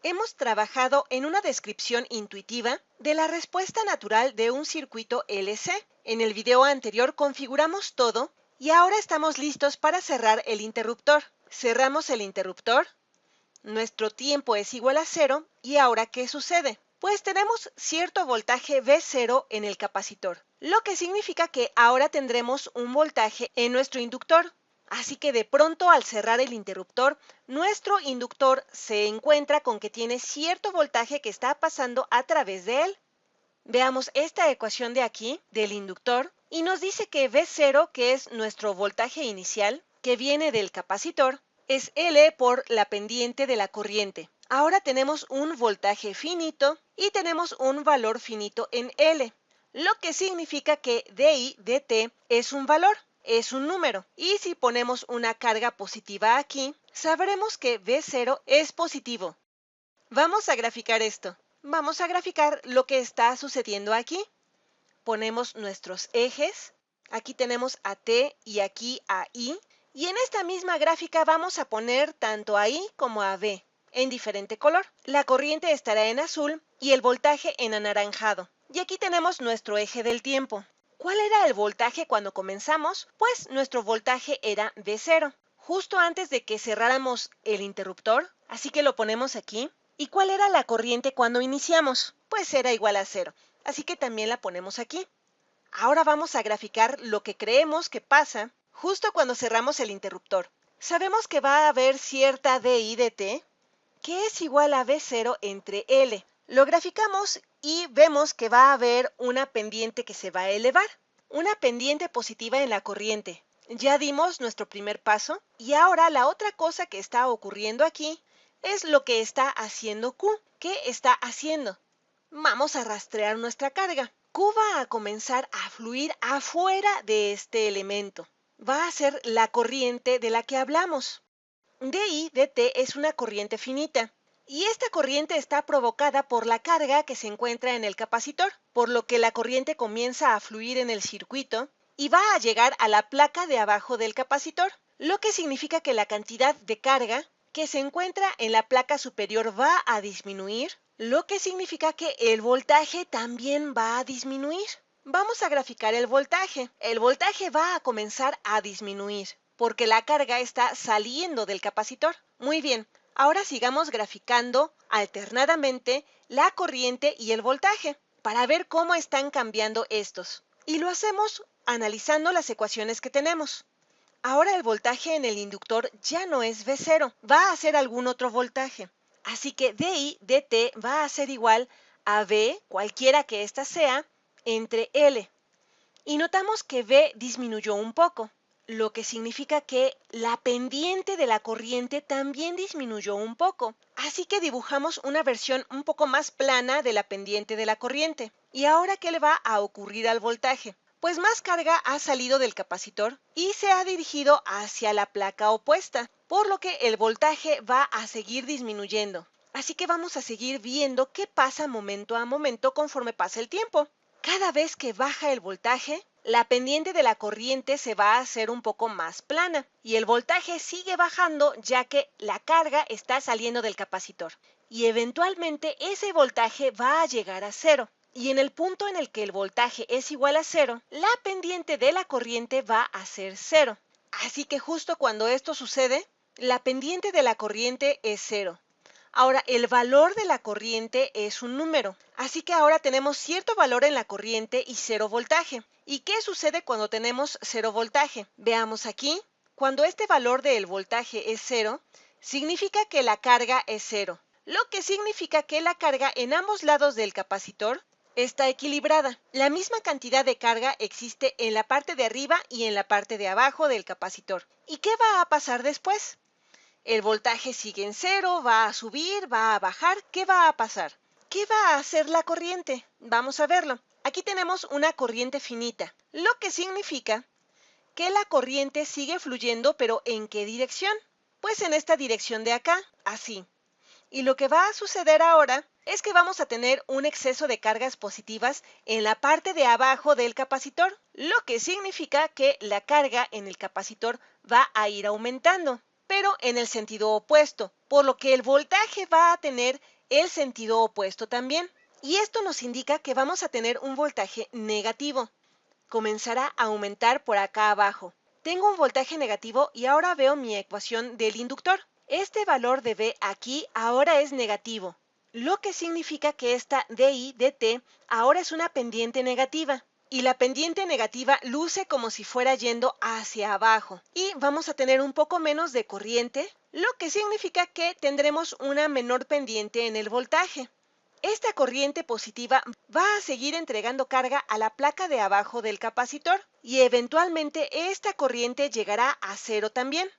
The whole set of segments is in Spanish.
Hemos trabajado en una descripción intuitiva de la respuesta natural de un circuito LC. En el video anterior configuramos todo y ahora estamos listos para cerrar el interruptor. Cerramos el interruptor, nuestro tiempo es igual a 0 y ahora ¿qué sucede? Pues tenemos cierto voltaje V0 en el capacitor, lo que significa que ahora tendremos un voltaje en nuestro inductor. Así que de pronto al cerrar el interruptor, nuestro inductor se encuentra con que tiene cierto voltaje que está pasando a través de él. Veamos esta ecuación de aquí, del inductor, y nos dice que V0, que es nuestro voltaje inicial, que viene del capacitor, es L por la pendiente de la corriente. Ahora tenemos un voltaje finito y tenemos un valor finito en L, lo que significa que dI dt es un valor, es un número. Y si ponemos una carga positiva aquí, sabremos que V0 es positivo. Vamos a graficar esto. Vamos a graficar lo que está sucediendo aquí. Ponemos nuestros ejes. Aquí tenemos a T y aquí a I. Y en esta misma gráfica vamos a poner tanto a I como a V en diferente color. La corriente estará en azul y el voltaje en anaranjado. Y aquí tenemos nuestro eje del tiempo. ¿Cuál era el voltaje cuando comenzamos? Pues nuestro voltaje era V0, justo antes de que cerráramos el interruptor, así que lo ponemos aquí. ¿Y cuál era la corriente cuando iniciamos? Pues era igual a 0, así que también la ponemos aquí. Ahora vamos a graficar lo que creemos que pasa justo cuando cerramos el interruptor. Sabemos que va a haber cierta dI dt, que es igual a V0 entre L. Lo graficamos y vemos que va a haber una pendiente que se va a elevar, una pendiente positiva en la corriente. Ya dimos nuestro primer paso y ahora la otra cosa que está ocurriendo aquí es lo que está haciendo Q. ¿Qué está haciendo? Vamos a rastrear nuestra carga. Q va a comenzar a fluir afuera de este elemento. Va a ser la corriente de la que hablamos. dI dt es una corriente finita y esta corriente está provocada por la carga que se encuentra en el capacitor, por lo que la corriente comienza a fluir en el circuito y va a llegar a la placa de abajo del capacitor, lo que significa que la cantidad de carga que se encuentra en la placa superior va a disminuir, lo que significa que el voltaje también va a disminuir. Vamos a graficar el voltaje. El voltaje va a comenzar a disminuir porque la carga está saliendo del capacitor. Muy bien, ahora sigamos graficando alternadamente la corriente y el voltaje para ver cómo están cambiando estos. Y lo hacemos analizando las ecuaciones que tenemos. Ahora el voltaje en el inductor ya no es V0, va a ser algún otro voltaje. Así que dI dt va a ser igual a V, cualquiera que ésta sea, entre L. Y notamos que V disminuyó un poco, lo que significa que la pendiente de la corriente también disminuyó un poco. Así que dibujamos una versión un poco más plana de la pendiente de la corriente. ¿Y ahora qué le va a ocurrir al voltaje? Pues más carga ha salido del capacitor y se ha dirigido hacia la placa opuesta, por lo que el voltaje va a seguir disminuyendo. Así que vamos a seguir viendo qué pasa momento a momento conforme pasa el tiempo. Cada vez que baja el voltaje, la pendiente de la corriente se va a hacer un poco más plana y el voltaje sigue bajando ya que la carga está saliendo del capacitor y eventualmente ese voltaje va a llegar a 0. Y en el punto en el que el voltaje es igual a 0, la pendiente de la corriente va a ser 0. Así que justo cuando esto sucede, la pendiente de la corriente es 0. Ahora, el valor de la corriente es un número, así que ahora tenemos cierto valor en la corriente y 0 voltaje. ¿Y qué sucede cuando tenemos 0 voltaje? Veamos aquí, cuando este valor del voltaje es 0, significa que la carga es 0, lo que significa que la carga en ambos lados del capacitor está equilibrada. La misma cantidad de carga existe en la parte de arriba y en la parte de abajo del capacitor. ¿Y qué va a pasar después? El voltaje sigue en 0, va a subir, va a bajar. ¿Qué va a pasar? ¿Qué va a hacer la corriente? Vamos a verlo. Aquí tenemos una corriente finita, lo que significa que la corriente sigue fluyendo, pero ¿en qué dirección? Pues en esta dirección de acá, así. Y lo que va a suceder ahora es que vamos a tener un exceso de cargas positivas en la parte de abajo del capacitor, lo que significa que la carga en el capacitor va a ir aumentando, pero en el sentido opuesto, por lo que el voltaje va a tener el sentido opuesto también. Y esto nos indica que vamos a tener un voltaje negativo. Comenzará a aumentar por acá abajo. Tengo un voltaje negativo y ahora veo mi ecuación del inductor. Este valor de V aquí ahora es negativo, lo que significa que esta dI dt ahora es una pendiente negativa. Y la pendiente negativa luce como si fuera yendo hacia abajo. Y vamos a tener un poco menos de corriente, lo que significa que tendremos una menor pendiente en el voltaje. Esta corriente positiva va a seguir entregando carga a la placa de abajo del capacitor y eventualmente esta corriente llegará a cero también.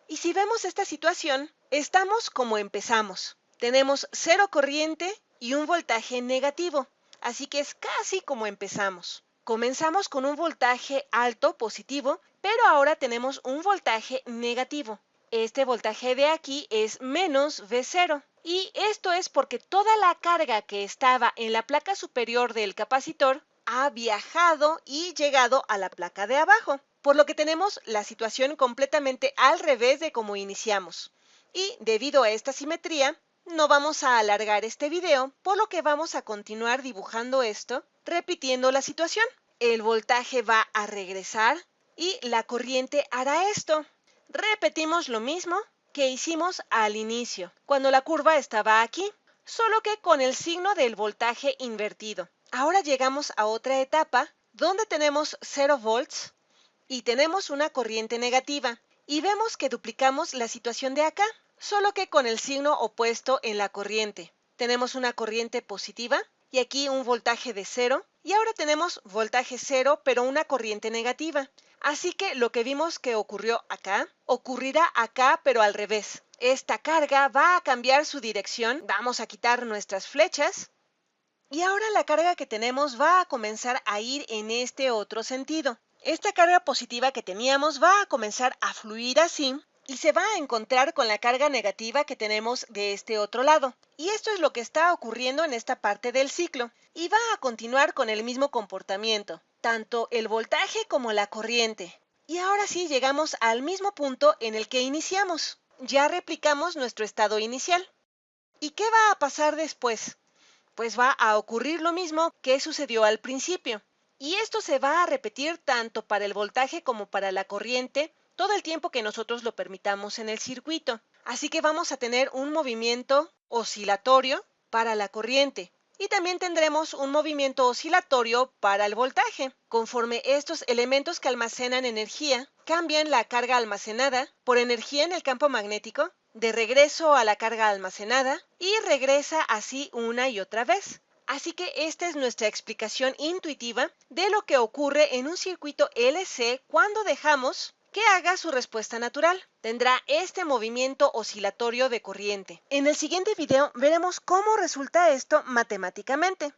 Y si vemos esta situación, estamos como empezamos. Tenemos cero corriente y un voltaje negativo, así que es casi como empezamos. Comenzamos con un voltaje alto positivo, pero ahora tenemos un voltaje negativo. Este voltaje de aquí es menos V0. Y esto es porque toda la carga que estaba en la placa superior del capacitor ha viajado y llegado a la placa de abajo, por lo que tenemos la situación completamente al revés de como iniciamos. Y debido a esta simetría, no vamos a alargar este video, por lo que vamos a continuar dibujando esto, repitiendo la situación. El voltaje va a regresar y la corriente hará esto. Repetimos lo mismo que hicimos al inicio, cuando la curva estaba aquí, solo que con el signo del voltaje invertido. Ahora llegamos a otra etapa donde tenemos 0 volts y tenemos una corriente negativa y vemos que duplicamos la situación de acá, solo que con el signo opuesto en la corriente. Tenemos una corriente positiva y aquí un voltaje de 0 y ahora tenemos voltaje 0 pero una corriente negativa. Así que lo que vimos que ocurrió acá, ocurrirá acá pero al revés. Esta carga va a cambiar su dirección, vamos a quitar nuestras flechas y ahora la carga que tenemos va a comenzar a ir en este otro sentido. Esta carga positiva que teníamos va a comenzar a fluir así y se va a encontrar con la carga negativa que tenemos de este otro lado. Y esto es lo que está ocurriendo en esta parte del ciclo. Y va a continuar con el mismo comportamiento, tanto el voltaje como la corriente. Y ahora sí llegamos al mismo punto en el que iniciamos. Ya replicamos nuestro estado inicial. ¿Y qué va a pasar después? Pues va a ocurrir lo mismo que sucedió al principio. Y esto se va a repetir tanto para el voltaje como para la corriente todo el tiempo que nosotros lo permitamos en el circuito. Así que vamos a tener un movimiento oscilatorio para la corriente. Y también tendremos un movimiento oscilatorio para el voltaje. Conforme estos elementos que almacenan energía cambian la carga almacenada por energía en el campo magnético, de regreso a la carga almacenada y regresa así una y otra vez. Así que esta es nuestra explicación intuitiva de lo que ocurre en un circuito LC cuando dejamos que haga su respuesta natural. Tendrá este movimiento oscilatorio de corriente. En el siguiente video veremos cómo resulta esto matemáticamente.